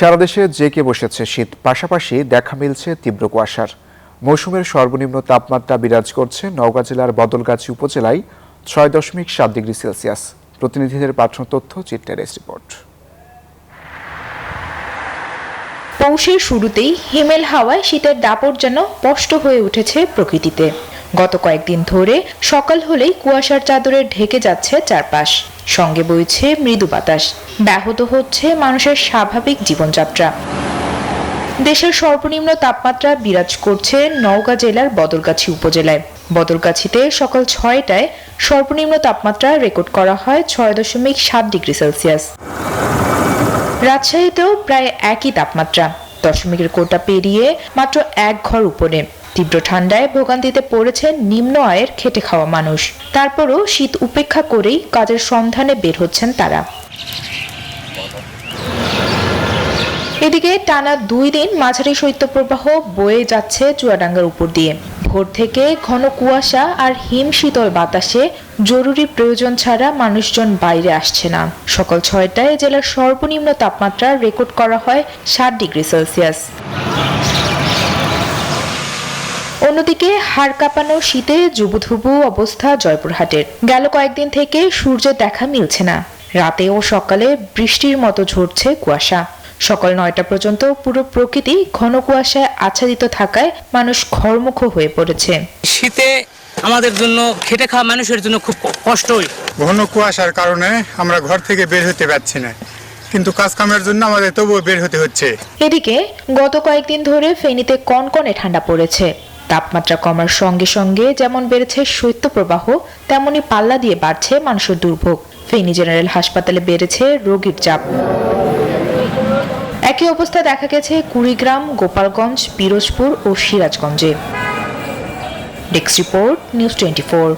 সারা দেশে জেঁকে বসেছে শীত, পাশাপাশি দেখা মিলছে তীব্র কুয়াশার। মৌসুমের সর্বনিম্ন তাপমাত্রা বিরাজ করছে নওগাঁ জেলার বদলগাছি উপজেলায় ৬.৭ ডিগ্রি সেলসিয়াস। প্রতিনিধিদের পাঠানো তথ্য, চিত্রের রিপোর্ট। পৌষের শুরুতেই হিমেল হাওয়ায় শীতের দাপট যেন স্পষ্ট হয়ে উঠেছে প্রকৃতিতে। গত কয়েকদিন ধরে সকাল হলেই কুয়াশার চাদরে ঢেকে যাচ্ছে চারপাশ, সঙ্গে বইছে মৃদু বাতাস। ব্যাহত হচ্ছে মানুষের স্বাভাবিক জীবনযাত্রা। দেশের সর্বনিম্ন তাপমাত্রা বিরাজ করছে নওগাঁ জেলার বদলগাছি উপজেলায়। বদলগাছিতে সকাল ৬টায় সর্বনিম্ন তাপমাত্রা রেকর্ড করা হয় ৬.৭ ডিগ্রি সেলসিয়াস। রাজশাহীতেও প্রায় একই তাপমাত্রা, দশমিকের কোটা পেরিয়ে মাত্র এক ঘর উপরে। তীব্র ঠান্ডায় ভোগান্তিতে পড়েছে নিম্ন আয়ের খেটে খাওয়া মানুষ। তারপরও শীত উপেক্ষা করেই কাজের সন্ধানে বের হচ্ছেন তারা। এদিকে টানা ২ দিন মাঝারি শৈত্যপ্রবাহ বয়ে যাচ্ছে চুয়াডাঙ্গার উপর দিয়ে। ভোর থেকে ঘন কুয়াশা আর হিম শীতল বাতাসে জরুরি প্রয়োজন ছাড়া মানুষজন বাইরে আসছে না। সকাল ৬টায় জেলার সর্বনিম্ন তাপমাত্রা রেকর্ড করা হয় ৭ ডিগ্রি সেলসিয়াস। অন্যদিকে হাড় কাঁপানো শীতে জুবুথুবু অবস্থা জয়পুরহাটের। গেল কয়েকদিন থেকে সূর্যের দেখা মিলছে না। রাতে ও সকালে বৃষ্টির মতো ঝরছে কুয়াশা। সকাল ৯টা পর্যন্ত পুরো প্রকৃতি ঘন কুয়াশায় আচ্ছাদিত থাকায় মানুষ ঘরমুখো হয়ে পড়েছে। শীতে আমাদের জন্য খেটে খাওয়া মানুষের জন্য খুব কষ্ট হয়। ঘন কুয়াশার কারণে আমরা ঘর থেকে বের হতে পারছি না, কিন্তু কাজকামের জন্য আমাদের তবুও বের হতে হচ্ছে। এদিকে গত কয়েকদিন ধরে ফেনীতে কনকনে ঠান্ডা পড়েছে। তাপমাত্রা কমার সঙ্গে সঙ্গে যেমন বেড়েছে শৈত্যপ্রবাহ, তেমনি পাল্লা দিয়ে বাড়ছে মানুষের দুর্ভোগ। ফেনী জেনারেল হাসপাতালে বেড়েছে রোগীর চাপ। একই অবস্থা দেখা গেছে কুড়িগ্রাম, গোপালগঞ্জ, পিরোজপুর ও সিরাজগঞ্জে। Desk report, news 24।